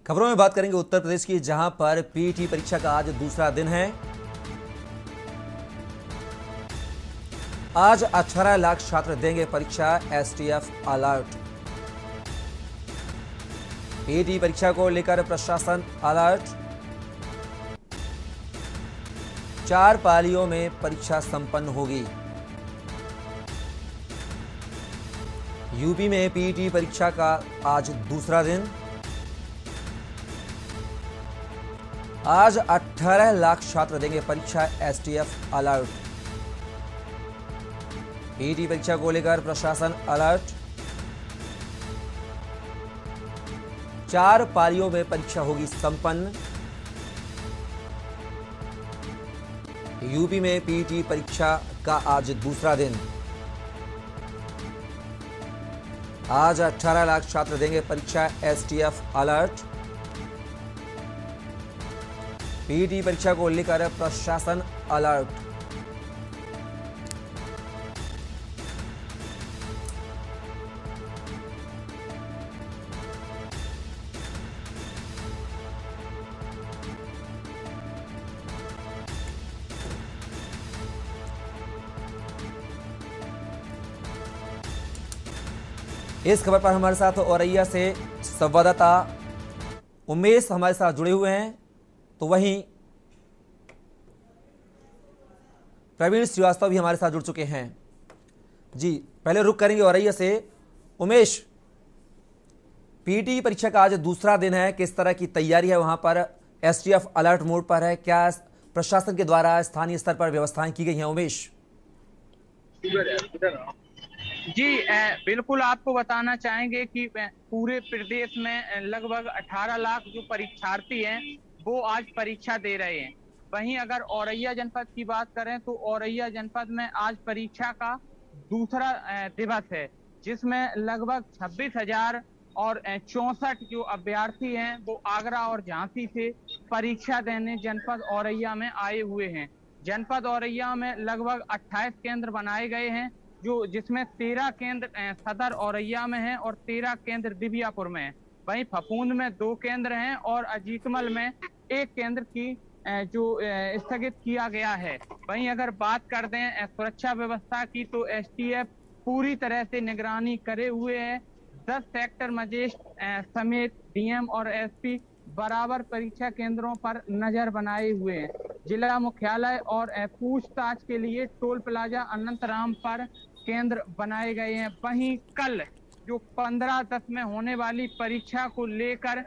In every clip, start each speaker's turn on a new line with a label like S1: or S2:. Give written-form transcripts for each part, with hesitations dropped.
S1: खबरों में बात करेंगे उत्तर प्रदेश की, जहां पर पीटी परीक्षा का आज दूसरा दिन है। आज 18 लाख छात्र देंगे परीक्षा, एसटीएफ अलर्ट। पीटी परीक्षा को लेकर प्रशासन अलर्ट। 4 पालियों में परीक्षा संपन्न होगी। यूपी में पीटी परीक्षा का आज दूसरा दिन। आज 18 लाख छात्र देंगे परीक्षा, एसटीएफ अलर्ट। पीटी परीक्षा को लेकर प्रशासन अलर्ट। 4 पालियों में परीक्षा होगी संपन्न। यूपी में पीटी परीक्षा का आज दूसरा दिन। आज 18 लाख छात्र देंगे परीक्षा, एसटीएफ अलर्ट। पीटी परीक्षा को लेकर प्रशासन अलर्ट। इस खबर पर हमारे साथ औरैया से संवाददाता उमेश हमारे साथ जुड़े हुए हैं, तो वहीं प्रवीण श्रीवास्तव भी हमारे साथ जुड़ चुके हैं। जी, पहले रुक करेंगे औरैया से। उमेश, पीटी परीक्षा का आज दूसरा दिन है, किस तरह की तैयारी है वहां पर? एसटीएफ अलर्ट मोड पर है, क्या प्रशासन के द्वारा स्थानीय स्तर पर व्यवस्थाएं की गई हैं? उमेश
S2: जी, बिल्कुल आपको बताना चाहेंगे कि पूरे प्रदेश में लगभग 18 लाख जो परीक्षार्थी हैं वो आज परीक्षा दे रहे हैं। वहीं अगर औरैया जनपद की बात करें तो औरैया जनपद में आज परीक्षा का दूसरा दिवस है, जिसमें लगभग 26,000 और 64 जो अभ्यर्थी हैं वो आगरा और झांसी से परीक्षा देने जनपद औरैया में आए हुए हैं। जनपद औरैया में लगभग 28 केंद्र बनाए गए हैं, जिसमें 13 केंद्र सदर औरैया में है और 13 केंद्र दिव्यापुर में है। वहीं फफूंद में 2 केंद्र हैं और अजीतमल में 1 केंद्र की जो स्थगित किया गया है। वहीं अगर बात कर दें सुरक्षा व्यवस्था की तो एसटीएफ पूरी तरह से निगरानी करे हुए है। 10 सेक्टर मजिस्ट्रेट समेत डीएम और एसपी बराबर परीक्षा केंद्रों पर नजर बनाए हुए हैं। जिला मुख्यालय और पूछताछ के लिए टोल प्लाजा अनंतराम पर केंद्र बनाए गए हैं। वहीं कल जो 15/10 में होने वाली परीक्षा को लेकर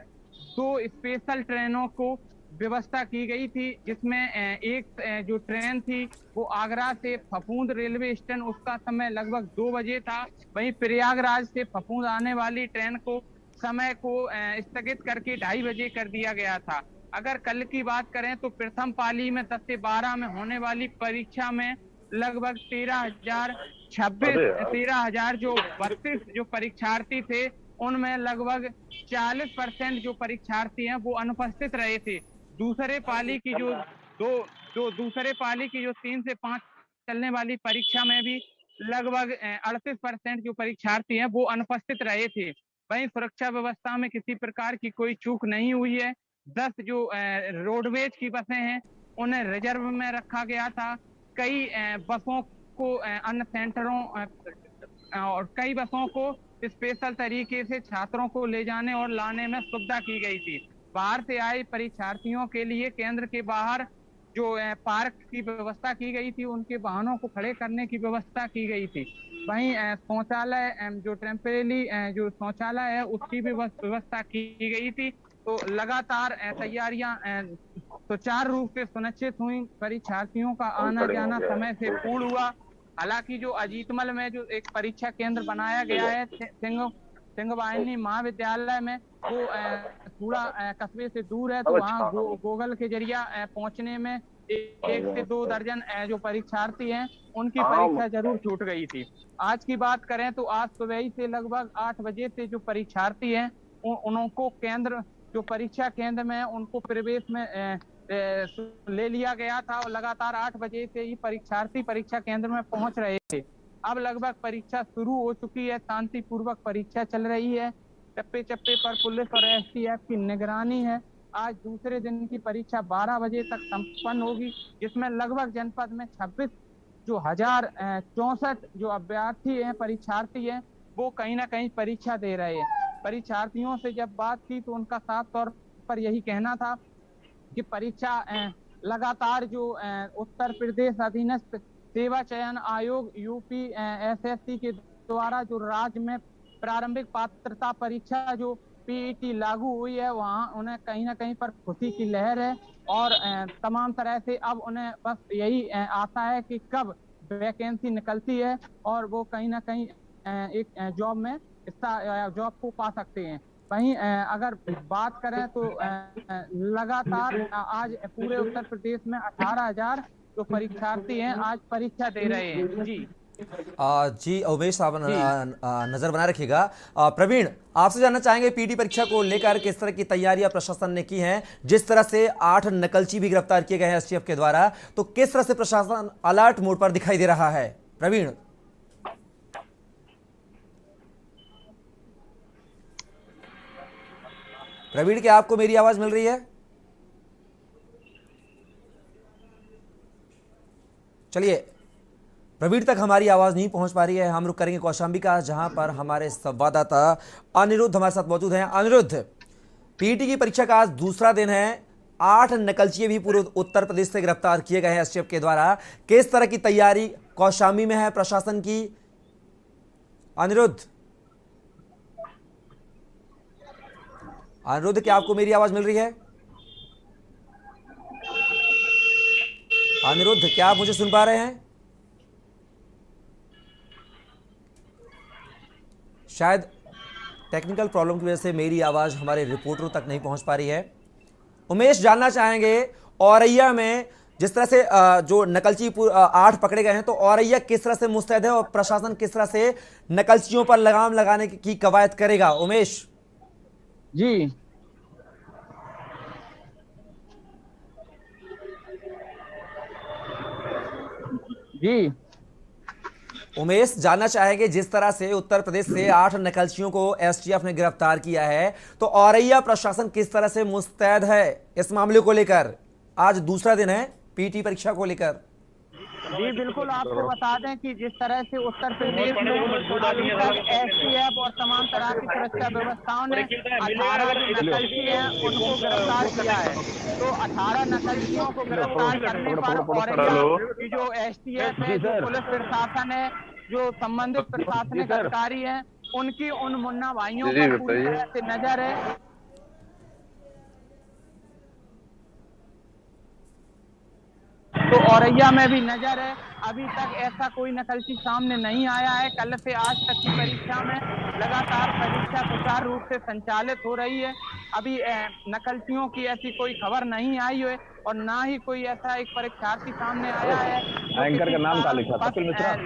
S2: 2 स्पेशल ट्रेनों को व्यवस्था की गई थी, जिसमें एक जो ट्रेन थी वो आगरा से फफूंद रेलवे स्टेशन, उसका समय लगभग 2 बजे था। वहीं प्रयागराज से फफूंद आने वाली ट्रेन को समय को स्थगित करके 2:30 बजे कर दिया गया था। अगर कल की बात करें तो प्रथम पाली में 10 से 12 में होने वाली परीक्षा में लगभग 13,000 जो 32 जो परीक्षार्थी थे, उनमें लगभग 40% जो परीक्षार्थी हैं वो अनुपस्थित रहे थे। दूसरे पाली की दूसरे पाली की जो 3 से 5 चलने वाली परीक्षा में भी लगभग 38% जो परीक्षार्थी हैं वो अनुपस्थित रहे थे। वहीं सुरक्षा व्यवस्था में किसी प्रकार की कोई चूक नहीं हुई है। 10 जो रोडवेज की बसें हैं उन्हें रिजर्व में रखा गया था। कई बसों को अन्य सेंटरों और कई बसों को स्पेशल तरीके से छात्रों को ले जाने और लाने में सुविधा की गई थी। बाहर से आए परीक्षार्थियों के लिए केंद्र के बाहर जो पार्क की व्यवस्था की गई थी, उनके वाहनों को खड़े करने की व्यवस्था की गई थी। वहीं शौचालय जो टेम्परेरी जो शौचालय है उसकी भी व्यवस्था की गई थी। तो लगातार तैयारियां सुचारू रूप से सुनिश्चित हुई। परीक्षार्थियों का आना जाना समय से पूर्ण हुआ। हालांकि जो अजीतमल में जो एक परीक्षा केंद्र बनाया गया है सिंह वाहिनी महाविद्यालय में, वो थोड़ा कस्बे से दूर है, तो वहाँ गूगल के जरिए पहुंचने में 1 से 2 दर्जन जो परीक्षार्थी हैं उनकी परीक्षा जरूर छूट गई थी। आज की बात करें तो आज सुबह ही से लगभग 8 बजे से जो परीक्षार्थी हैं उनको केंद्र जो परीक्षा केंद्र में उनको प्रवेश में ले लिया गया था और लगातार 8 बजे से ही परीक्षार्थी परीक्षा केंद्र में पहुंच रहे थे। अब लगभग परीक्षा शुरू हो चुकी है, शांतिपूर्वक परीक्षा चल रही है। चप्पे चप्पे पर पुलिस और एसटीएफ की निगरानी है। आज दूसरे दिन की परीक्षा 12 बजे तक संपन्न होगी, जिसमें लगभग जनपद में 26 जो 1064 जो अभ्यर्थी हैं, परीक्षार्थी हैं, वो कहीं ना कहीं परीक्षा दे रहे हैं। परीक्षार्थियों से जब बात की तो उनका साफ तौर पर यही कहना था कि परीक्षा लगातार जो उत्तर प्रदेश अधीनस्थ सेवा चयन आयोग यूपी एसएससी के द्वारा जो राज्य में प्रारंभिक पात्रता परीक्षा जो पीईटी लागू हुई है, वहाँ उन्हें कहीं ना कहीं पर खुशी की लहर है और तमाम तरह से अब उन्हें बस यही आशा है कि कब वैकेंसी निकलती है और वो कहीं ना कहीं एक जॉब में जॉब को पा सकते हैं। वहीं अगर बात करें तो लगातार आज पूरे उत्तर प्रदेश में 18,000 जो परीक्षार्थी हैं आज परीक्षा दे रहे हैं।
S1: जी उमेश साहब नजर बना रखिएगा। प्रवीण, आपसे जानना चाहेंगे पीटी परीक्षा को लेकर किस तरह की तैयारियां प्रशासन ने की हैं। जिस तरह से 8 नकलची भी गिरफ्तार किए गए हैं एसटीएफ के द्वारा, तो किस तरह से प्रशासन अलर्ट मोड पर दिखाई दे रहा है? प्रवीण। प्रवीण, क्या आपको मेरी आवाज मिल रही है? चलिए, प्रवीण तक हमारी आवाज नहीं पहुंच पा रही है। हम रुक करेंगे कौशाम्बी का, जहां पर हमारे संवाददाता अनिरुद्ध हमारे साथ मौजूद हैं। अनिरुद्ध, पीटी की परीक्षा का आज दूसरा दिन है। 8 नकलचिए भी पूरे उत्तर प्रदेश से गिरफ्तार किए गए हैं एसटीएफ के द्वारा। किस तरह की तैयारी कौशाम्बी में है प्रशासन की? अनिरुद्ध, क्या आपको मेरी आवाज मिल रही है? अनिरुद्ध, क्या आप मुझे सुन पा रहे हैं? शायद टेक्निकल प्रॉब्लम की वजह से मेरी आवाज हमारे रिपोर्टरों तक नहीं पहुंच पा रही है। उमेश, जानना चाहेंगे औरैया में जिस तरह से जो नकलची 8 पकड़े गए हैं, तो औरैया किस तरह से मुस्तैद है और प्रशासन किस तरह से नकलचियों पर लगाम लगाने की कवायद करेगा? उमेश
S2: जी।
S1: उमेश, जानना चाहेंगे जिस तरह से उत्तर प्रदेश से 8 नकलचियों को एसटीएफ ने गिरफ्तार किया है, तो औरैया प्रशासन किस तरह से मुस्तैद है इस मामले को लेकर? आज दूसरा दिन है पीटी परीक्षा को लेकर।
S2: जी बिल्कुल, आपको बता दें कि जिस तरह से उत्तर प्रदेश में अभी तक एसटीएफ और तमाम तरह की सुरक्षा व्यवस्थाओं ने 18 जो नकलची हैं उनको गिरफ्तार किया है। तो 18 नकलचियों को गिरफ्तार करने पर औरैया की जो एसटीएफ है, जो पुलिस प्रशासन है, जो संबंधित प्रशासनिक अधिकारी हैं, उनकी उन मुन्ना भाइयों पर पूरी तरह से नजर है। तो औरैया में भी नजर है। अभी तक ऐसा कोई नकलची सामने नहीं आया है। कल से आज तक की परीक्षा में लगातार परीक्षा सुचारू रूप से संचालित हो रही है। अभी नकलचियों की ऐसी कोई खबर नहीं आई है और ना ही कोई ऐसा एक परीक्षार्थी सामने आया है
S3: एंकर का नाम क्या लिखा था?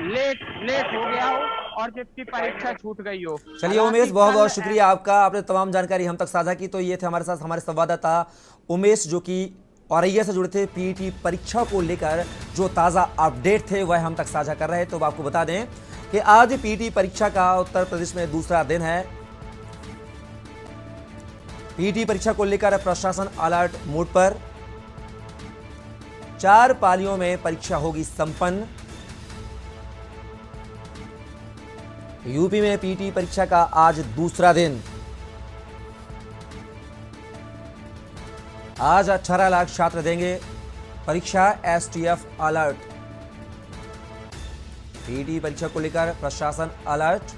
S2: लेट हो गया हो और जिसकी परीक्षा छूट गई हो।
S1: चलिए उमेश, बहुत बहुत शुक्रिया आपका, आपने तमाम जानकारी हम तक साझा की। तो ये थे हमारे साथ हमारे संवाददाता उमेश, जो कि औरैया से जुड़े थे। पीटी परीक्षा को लेकर जो ताज़ा अपडेट थे वह हम तक साझा कर रहे हैं। तो आपको बता दें कि आज पीटी परीक्षा का उत्तर प्रदेश में दूसरा दिन है। पीटी परीक्षा को लेकर प्रशासन अलर्ट मोड पर। 4 पालियों में परीक्षा होगी संपन्न। यूपी में पीटी परीक्षा का आज दूसरा दिन। आज 18 लाख छात्र देंगे परीक्षा, एसटीएफ अलर्ट। पीटी परीक्षा को लेकर प्रशासन अलर्ट।